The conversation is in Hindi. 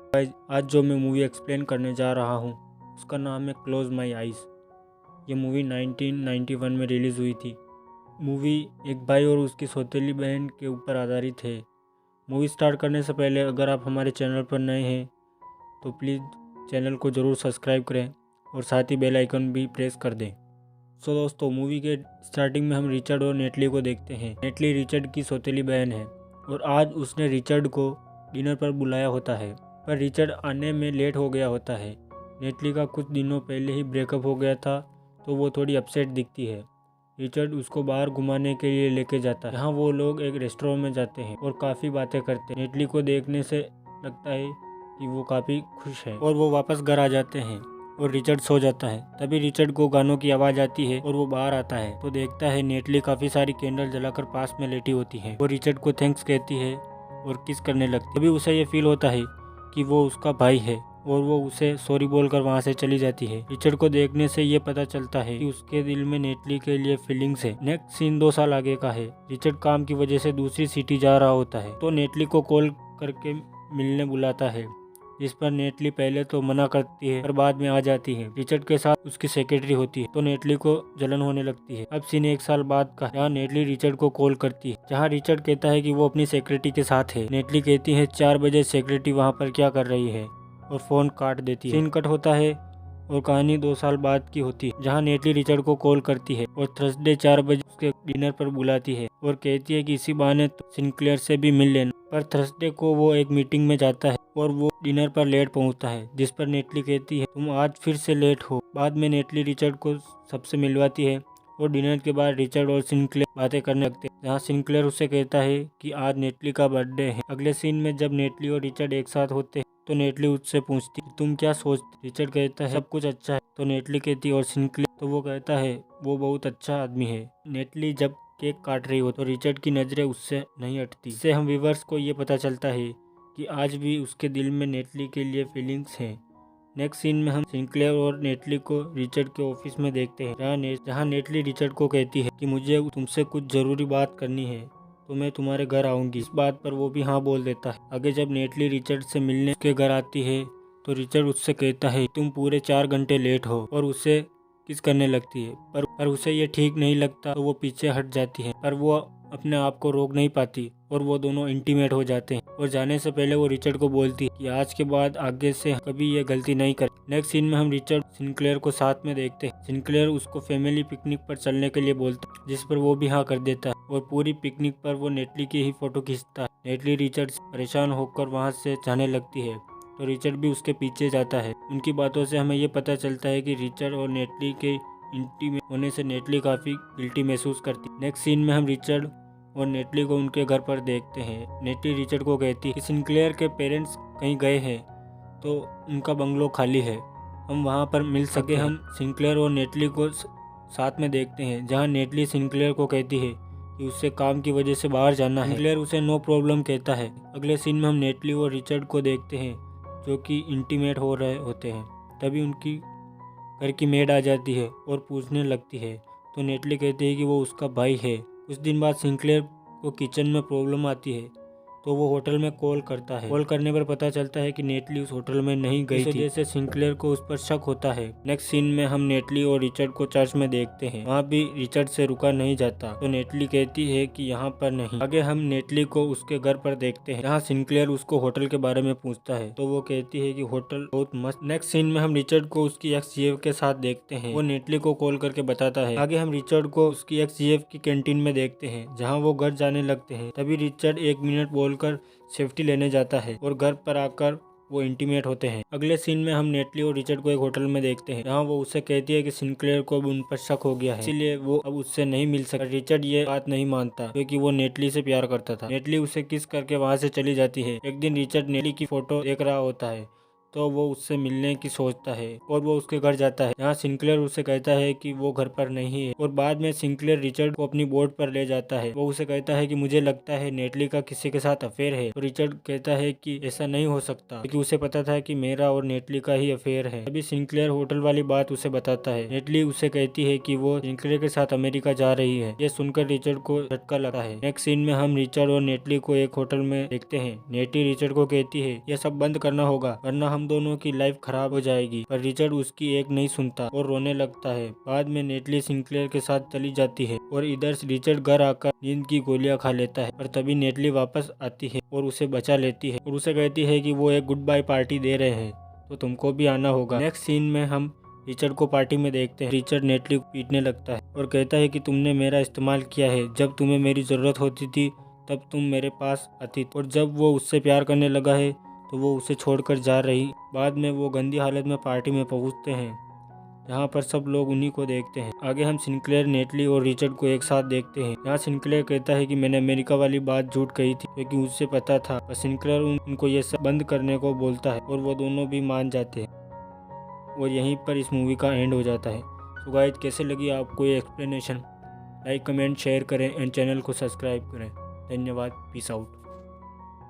गाइस, आज जो मैं मूवी एक्सप्लेन करने जा रहा हूँ उसका नाम है क्लोज माई आइज़। ये मूवी 1991 में रिलीज़ हुई थी। मूवी एक भाई और उसकी सौतेली बहन के ऊपर आधारित है। मूवी स्टार्ट करने से पहले अगर आप हमारे चैनल पर नए हैं तो प्लीज़ चैनल को ज़रूर सब्सक्राइब करें और साथ ही बेल आइकन भी प्रेस कर दें। सो दोस्तों, मूवी के स्टार्टिंग में हम रिचर्ड और नेटली को देखते हैं। नेटली रिचर्ड की सौतेली बहन है और आज उसने रिचर्ड को डिनर पर बुलाया होता है, पर रिचर्ड आने में लेट हो गया होता है। नेटली का कुछ दिनों पहले ही ब्रेकअप हो गया था तो वो थोड़ी अपसेट दिखती है। रिचर्ड उसको बाहर घुमाने के लिए लेके जाता है, जहाँ वो लोग एक रेस्टोरेंट में जाते हैं और काफ़ी बातें करते हैं। नेटली को देखने से लगता है कि वो काफ़ी खुश है और वो वापस घर आ जाते हैं और रिचर्ड सो जाता है। तभी रिचर्ड को गानों की आवाज़ आती है और वो बाहर आता है तो देखता है नेटली काफ़ी सारी कैंडल जलाकर पास में लेटी होती है। वो रिचर्ड को थैंक्स कहती है और किस करने लगती है। तभी उसे ये फील होता है कि वो उसका भाई है और वो उसे सॉरी बोलकर वहाँ से चली जाती है। रिचर्ड को देखने से ये पता चलता है कि उसके दिल में नेटली के लिए फीलिंग्स है। नेक्स्ट सीन 2 साल आगे का है। रिचर्ड काम की वजह से दूसरी सिटी जा रहा होता है तो नेटली को कॉल करके मिलने बुलाता है, जिस पर नेटली पहले तो मना करती है पर बाद में आ जाती है। रिचर्ड के साथ उसकी सेक्रेटरी होती है तो नेटली को जलन होने लगती है। अब सीन 1 साल बाद का, जहाँ नेटली रिचर्ड को कॉल करती है, जहाँ रिचर्ड कहता है कि वो अपनी सेक्रेटरी के साथ है। नेटली कहती है 4 बजे सेक्रेटरी वहाँ पर क्या कर रही है और फोन काट देती है। सीन कट होता है और कहानी 2 साल बाद की होती है, जहाँ नेटली रिचर्ड को कॉल करती है और थर्सडे 4 बजे उसके डिनर पर बुलाती है और कहती है कि इसी बहाने तो सिंक्लेयर से भी मिल लेना। पर थर्सडे को वो एक मीटिंग में जाता है और वो डिनर पर लेट पहुंचता है, जिस पर नेटली कहती है तुम आज फिर से लेट हो। बाद में नेटली रिचर्ड को सबसे मिलवाती है और डिनर के बाद रिचर्ड और सिंक्लेयर बातें करने लगते हैं, जहाँ सिंक्लेयर उसे कहता है कि आज नेटली का बर्थडे है। अगले सीन में जब नेटली और रिचर्ड एक साथ होते हैं तो नेटली उससे पूछती तुम क्या सोचती। रिचर्ड कहता है सब कुछ अच्छा है तो नेटली कहती और सिंक्लेयर तो वो कहता है वो बहुत अच्छा आदमी है। नेटली जब केक काट रही हो तो रिचर्ड की नज़रें उससे नहीं हटती। इससे हम व्यूअर्स को ये पता चलता है कि आज भी उसके दिल में नेटली के लिए फीलिंग्स हैं। नेक्स्ट सीन में हम सिंक्लेयर और नेटली को रिचर्ड के ऑफिस में देखते हैं, जहाँ नेटली रिचर्ड को कहती है कि मुझे तुमसे कुछ ज़रूरी बात करनी है तो मैं तुम्हारे घर आऊँगी। इस बात पर वो भी हाँ बोल देता है। आगे जब नेटली रिचर्ड से मिलने के घर आती है तो रिचर्ड उससे कहता है तुम पूरे 4 घंटे लेट हो और उसे किस करने लगती है, पर उसे ये ठीक नहीं लगता तो वो पीछे हट जाती है, पर वो अपने आप को रोक नहीं पाती और वो दोनों इंटीमेट हो जाते हैं। और जाने से पहले वो रिचर्ड को बोलती है कि आज के बाद आगे से कभी ये गलती नहीं कर। नेक्स्ट सीन में हम रिचर्ड सिंक्लेयर को साथ में देखते हैं। सिंक्लेयर उसको फैमिली पिकनिक पर चलने के लिए बोलता है, जिस पर वो भी हाँ कर देता है और पूरी पिकनिक पर वो नेटली की ही फोटो खींचता है। नेटली रिचर्ड से परेशान होकर वहाँ से जाने लगती है तो रिचर्ड भी उसके पीछे जाता है। उनकी बातों से हमें ये पता चलता है कि रिचर्ड और नेटली के इंटीमेट होने से नेटली काफ़ी गिल्टी महसूस करती है। नेक्स्ट सीन में हम रिचर्ड और नेटली को उनके घर पर देखते हैं। नेटली रिचर्ड को कहती है कि सिंक्लेयर के पेरेंट्स कहीं गए हैं तो उनका बंगलो खाली है, हम वहां पर मिल सके। हम सिंक्लेयर और नेटली को साथ में देखते हैं, जहां नेटली सिंक्लेयर को कहती है कि उससे काम की वजह से बाहर जाना है। सिंक्लेयर उसे नो प्रॉब्लम कहता है। अगले सीन में हम नेटली और रिचर्ड को देखते हैं जो कि इंटीमेट हो रहे होते हैं। तभी उनकी घर की मेड आ जाती है और पूछने लगती है तो नेटली कहती है कि वो उसका भाई है। कुछ दिन बाद सिंक्लेयर को किचन में प्रॉब्लम आती है तो वो होटल में कॉल करता है। कॉल करने पर पता चलता है कि नेटली उस होटल में नहीं गई थी, इस वजह से सिंक्लेयर को उस पर शक होता है। नेक्स्ट सीन में हम नेटली और रिचर्ड को चर्च में देखते हैं। वहाँ भी रिचर्ड से रुका नहीं जाता तो नेटली कहती है कि यहाँ पर नहीं। आगे हम नेटली को उसके घर पर देखते हैं, जहाँ सिंक्लेयर उसको होटल के बारे में पूछता है तो वो कहती है कि होटल बहुत मस्त। नेक्स्ट सीन में हम रिचर्ड को उसकी एक्स जीएफ के साथ देखते हैं। वो नेटली को कॉल करके बताता है। आगे हम रिचर्ड को उसकी एक्स जीएफ की कैंटीन में देखते हैं, जहाँ वो घर जाने लगते हैं। तभी रिचर्ड 1 मिनट बोलकर सेफ्टी लेने जाता है और घर पर आकर वो इंटीमेट होते हैं। अगले सीन में हम नेटली और रिचर्ड को एक होटल में देखते हैं, जहाँ वो उससे कहती है कि सिंक्लेयर को अब उन पर शक हो गया है, इसीलिए वो अब उससे नहीं मिल सकता। रिचर्ड ये बात नहीं मानता क्योंकि वो नेटली से प्यार करता था। नेटली उसे किस करके वहाँ से चली जाती है। एक दिन रिचर्ड नेटली की फोटो देख रहा होता है तो वो उससे मिलने की सोचता है और वो उसके घर जाता है। यहाँ सिंक्लेयर उसे कहता है कि वो घर पर नहीं है और बाद में सिंक्लेयर रिचर्ड को अपनी बोट पर ले जाता है। वो उसे कहता है कि मुझे लगता है नेटली का किसी के साथ अफेयर है। तो रिचर्ड कहता है कि ऐसा नहीं हो सकता, क्योंकि उसे पता था कि मेरा और नेटली का ही अफेयर है। अभी सिंक्लेयर होटल वाली बात उसे बताता है। नेटली उसे कहती है कि वो सिंक्लेयर के साथ अमेरिका जा रही है। ये सुनकर रिचर्ड को झटका लगता है। नेक्स्ट सीन में हम रिचर्ड और नेटली को एक होटल में देखते हैं। नेटली रिचर्ड को कहती है यह सब बंद करना होगा वरना हम दोनों की लाइफ खराब हो जाएगी, पर रिचर्ड उसकी एक नहीं सुनता और रोने लगता है। बाद में नेटली सिंक्लेयर के साथ चली जाती है और इधर रिचर्ड घर आकर नींद की गोलियां खा लेता है। पर तभी नेटली वापस आती है और उसे बचा लेती है और उसे कहती है कि वो एक गुड बाय पार्टी दे रहे हैं तो तुमको भी आना होगा। नेक्स्ट सीन में हम रिचर्ड को पार्टी में देखते हैं। रिचर्ड नेटली को पीटने लगता है और कहता है कि तुमने मेरा इस्तेमाल किया है। जब तुम्हें मेरी ज़रूरत होती थी तब तुम मेरे पास आती, और जब वो उससे प्यार करने लगा है तो वो उसे छोड़कर जा रही। बाद में वो गंदी हालत में पार्टी में पहुंचते हैं जहाँ पर सब लोग उन्हीं को देखते हैं। आगे हम सिंक्लेयर, नेटली और रिचर्ड को एक साथ देखते हैं। यहाँ सिंक्लेयर कहता है कि मैंने अमेरिका वाली बात झूठ कही थी क्योंकि उससे पता था, पर सिंक्लेयर उनको ये सब बंद करने को बोलता है और वो दोनों भी मान जाते हैं और यहीं पर इस मूवी का एंड हो जाता है। तो गाइस, कैसे लगी आपको ये एक्सप्लेनेशन? लाइक, कमेंट, शेयर करें एंड चैनल को सब्सक्राइब करें। धन्यवाद। Peace out.